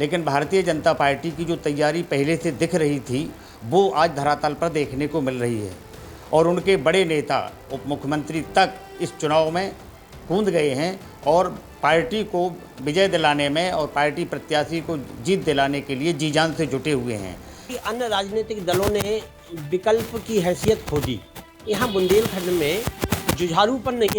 लेकिन भारतीय जनता पार्टी की जो तैयारी पहले से दिख रही थी वो आज धरातल पर देखने को मिल रही है और उनके बड़े नेता उप मुख्यमंत्री तक इस चुनाव में कूद गए हैं और पार्टी को विजय दिलाने में और पार्टी प्रत्याशी को जीत दिलाने के लिए जी जान से जुटे हुए हैं। अन्य राजनीतिक दलों ने विकल्प की हैसियत खो दी। यहाँ बुंदेलखंड में जुझारूपन नहीं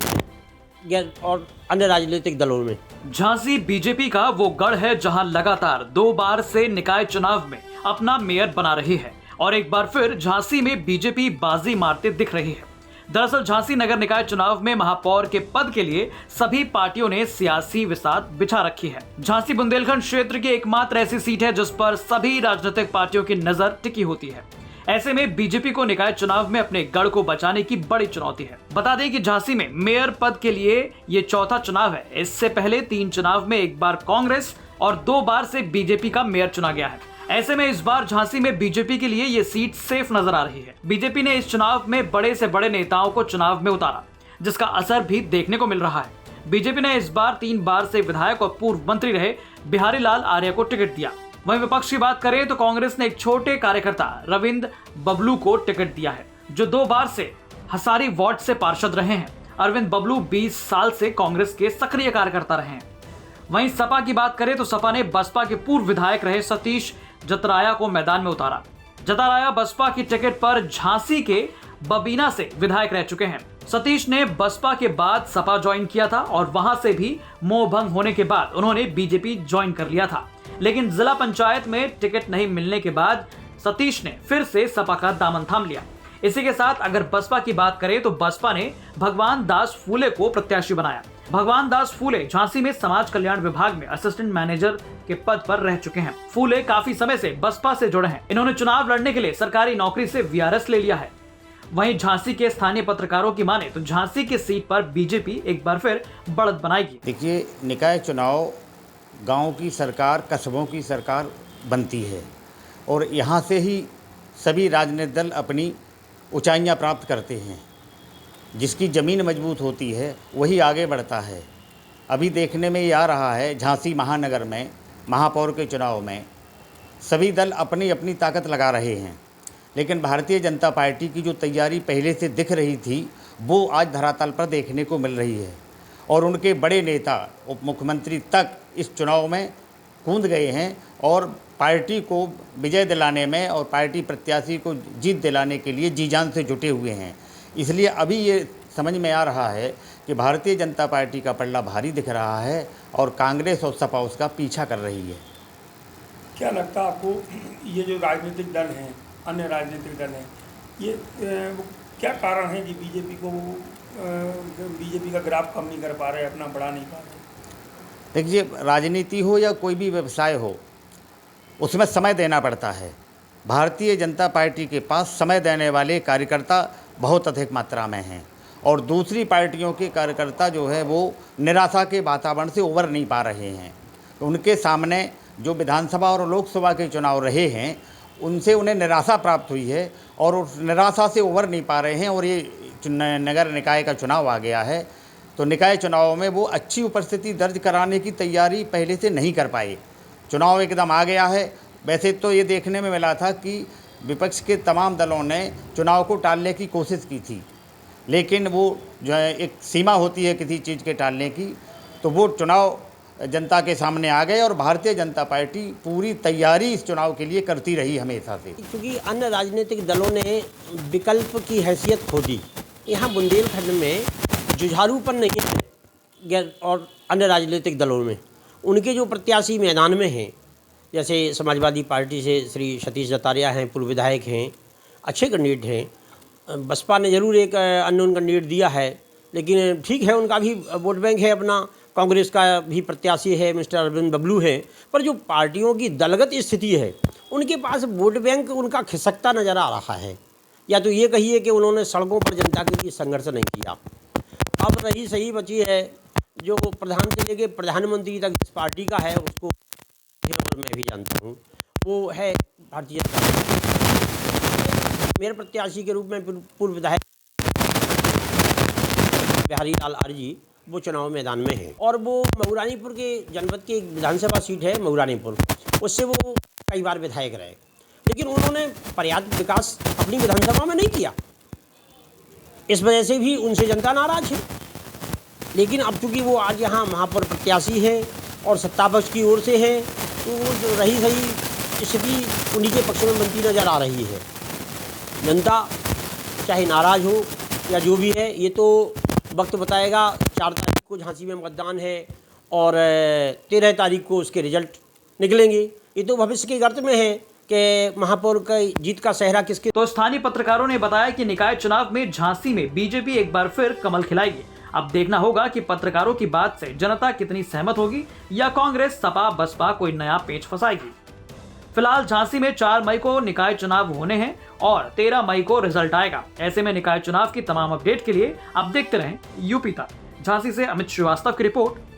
है और अन्य राजनीतिक दलों में। झांसी बीजेपी का वो गढ़ है जहां लगातार 2 बार से निकाय चुनाव में अपना मेयर बना रही है और एक बार फिर झांसी में बीजेपी बाजी मारते दिख रही है। दरअसल झांसी नगर निकाय चुनाव में महापौर के पद के लिए सभी पार्टियों ने सियासी विसात बिछा रखी है। झांसी बुंदेलखंड क्षेत्र की एकमात्र ऐसी सीट है जिस पर सभी राजनीतिक पार्टियों की नजर टिकी होती है। ऐसे में बीजेपी को निकाय चुनाव में अपने गढ़ को बचाने की बड़ी चुनौती है। बता दें कि झांसी में मेयर पद के लिए ये चौथा चुनाव है। इससे पहले 3 चुनाव में एक बार कांग्रेस और 2 बार से बीजेपी का मेयर चुना गया है। ऐसे में इस बार झांसी में बीजेपी के लिए ये सीट सेफ नजर आ रही है। बीजेपी ने इस चुनाव में बड़े से बड़े नेताओं को चुनाव में उतारा, जिसका असर भी देखने को मिल रहा है। बीजेपी ने इस बार 3 बार से विधायक और पूर्व मंत्री रहे बिहारी लाल आर्य को टिकट दिया। वहीं विपक्ष की बात करें तो कांग्रेस ने एक छोटे कार्यकर्ता रविंद्र बबलू को टिकट दिया है, जो 2 बार से हसारी वार्ड से पार्षद रहे हैं। अरविंद बबलू 20 साल से कांग्रेस के सक्रिय कार्यकर्ता रहे हैं। वहीं सपा की बात करें तो सपा ने बसपा के पूर्व विधायक रहे सतीश जतराया को मैदान में उतारा। जतराया बसपा की टिकट पर झांसी के बबीना से विधायक रह चुके हैं। सतीश ने बसपा के बाद सपा ज्वाइन किया था और वहां से भी मोह भंग होने के बाद उन्होंने बीजेपी ज्वाइन कर लिया था, लेकिन जिला पंचायत में टिकट नहीं मिलने के बाद सतीश ने फिर से सपा का दामन थाम लिया। इसी के साथ अगर बसपा की बात करें तो बसपा ने भगवान दास फूले को प्रत्याशी बनाया। भगवान दास फूले झांसी में समाज कल्याण विभाग में असिस्टेंट मैनेजर के पद पर रह चुके हैं। फूले काफी समय से बसपा से जुड़े हैं। इन्होंने चुनाव लड़ने के लिए सरकारी नौकरी से वीआरएस ले लिया है। वहीं झांसी के स्थानीय पत्रकारों की माने तो झांसी की सीट पर बीजेपी एक बार फिर बढ़त बनाएगी। देखिए, निकाय चुनाव गांव की सरकार, कस्बों की सरकार बनती है और यहाँ से ही सभी राजनीतिक दल अपनी ऊंचाइयाँ प्राप्त करते हैं। जिसकी ज़मीन मजबूत होती है वही आगे बढ़ता है। अभी देखने में ये आ रहा है झांसी महानगर में महापौर के चुनाव में सभी दल अपनी अपनी ताकत लगा रहे हैं, लेकिन भारतीय जनता पार्टी की जो तैयारी पहले से दिख रही थी वो आज धरातल पर देखने को मिल रही है और उनके बड़े नेता उप मुख्यमंत्री तक इस चुनाव में कूद गए हैं और पार्टी को विजय दिलाने में और पार्टी प्रत्याशी को जीत दिलाने के लिए जी जान से जुटे हुए हैं। इसलिए अभी ये समझ में आ रहा है कि भारतीय जनता पार्टी का पल्ला भारी दिख रहा है और कांग्रेस और सपा उसका पीछा कर रही है। क्या लगता है आपको, ये जो राजनीतिक दल हैं, अन्य राजनीतिक दल हैं, ये क्या कारण है कि बीजेपी का ग्राफ कम नहीं कर पा रहे, अपना बढ़ा नहीं पा रहे? देखिए, राजनीति हो या कोई भी व्यवसाय हो, उसमें समय देना पड़ता है। भारतीय जनता पार्टी के पास समय देने वाले कार्यकर्ता बहुत अधिक मात्रा में हैं और दूसरी पार्टियों के कार्यकर्ता जो है वो निराशा के वातावरण से उबर नहीं पा रहे हैं। तो उनके सामने जो विधानसभा और लोकसभा के चुनाव रहे हैं उनसे उन्हें निराशा प्राप्त हुई है और उस निराशा से उबर नहीं पा रहे हैं और ये नगर निकाय का चुनाव आ गया है तो निकाय चुनाव में वो अच्छी उपस्थिति दर्ज कराने की तैयारी पहले से नहीं कर पाए। चुनाव एकदम आ गया है। वैसे तो ये देखने में मिला था कि विपक्ष के तमाम दलों ने चुनाव को टालने की कोशिश की थी, लेकिन वो जो है एक सीमा होती है किसी चीज़ के टालने की, तो वो चुनाव जनता के सामने आ गए और भारतीय जनता पार्टी पूरी तैयारी इस चुनाव के लिए करती रही हमेशा से। क्योंकि अन्य राजनीतिक दलों ने विकल्प की हैसियत खो दी। यहाँ बुंदेलखंड में जुझारूपन नहीं है और अन्य राजनीतिक दलों में उनके जो प्रत्याशी मैदान में हैं, जैसे समाजवादी पार्टी से श्री सतीश जतारिया हैं, पूर्व विधायक हैं, अच्छे कैंडिडेट हैं। बसपा ने ज़रूर एक अननोन कैंडिडेट दिया है, लेकिन ठीक है, उनका भी वोट बैंक है अपना। कांग्रेस का भी प्रत्याशी है मिस्टर अरविंद बबलू है, पर जो पार्टियों की दलगत स्थिति है उनके पास वोट बैंक उनका खिसकता नज़र आ रहा है। या तो ये कहिए कि उन्होंने सड़कों पर जनता के लिए संघर्ष नहीं किया। अब रही सही बची है जो प्रधान से लेके प्रधानमंत्री तक जिस पार्टी का है उसको मैं भी जानता हूँ, वो है भारतीय जनता पार्टी। मेरे प्रत्याशी के रूप में पूर्व विधायक बिहारी लाल आर्य जी वो चुनाव मैदान में है और वो मऊरानीपुर के जनपद की एक विधानसभा सीट है मऊरानीपुर। उससे वो कई बार विधायक रहे, लेकिन उन्होंने पर्याप्त विकास अपनी विधानसभा में नहीं किया। इस वजह से भी उनसे जनता नाराज है। लेकिन अब चूंकि वो आज यहाँ महापौर प्रत्याशी है और सत्ता पक्ष की ओर से है, तो वो जो रही सही स्थिति उन्हीं के पक्ष में बनती नजर आ रही है। जनता चाहे नाराज हो या जो भी है, ये तो वक्त बताएगा। 4 तारीख को झांसी में मतदान है और 13 तारीख को उसके रिजल्ट निकलेंगे। ये तो भविष्य के गर्त में है कि महापौर का जीत का सेहरा किसके। तो स्थानीय पत्रकारों ने बताया कि निकाय चुनाव में झांसी में बीजेपी एक बार फिर कमल खिलाएगी। अब देखना होगा कि पत्रकारों की बात से जनता कितनी सहमत होगी या कांग्रेस सपा बसपा कोई नया पेच फंसाएगी। फिलहाल झांसी में 4 मई को निकाय चुनाव होने हैं और 13 मई को रिजल्ट आएगा। ऐसे में निकाय चुनाव की तमाम अपडेट के लिए आप देखते रहें यूपी तक। झांसी से अमित श्रीवास्तव की रिपोर्ट।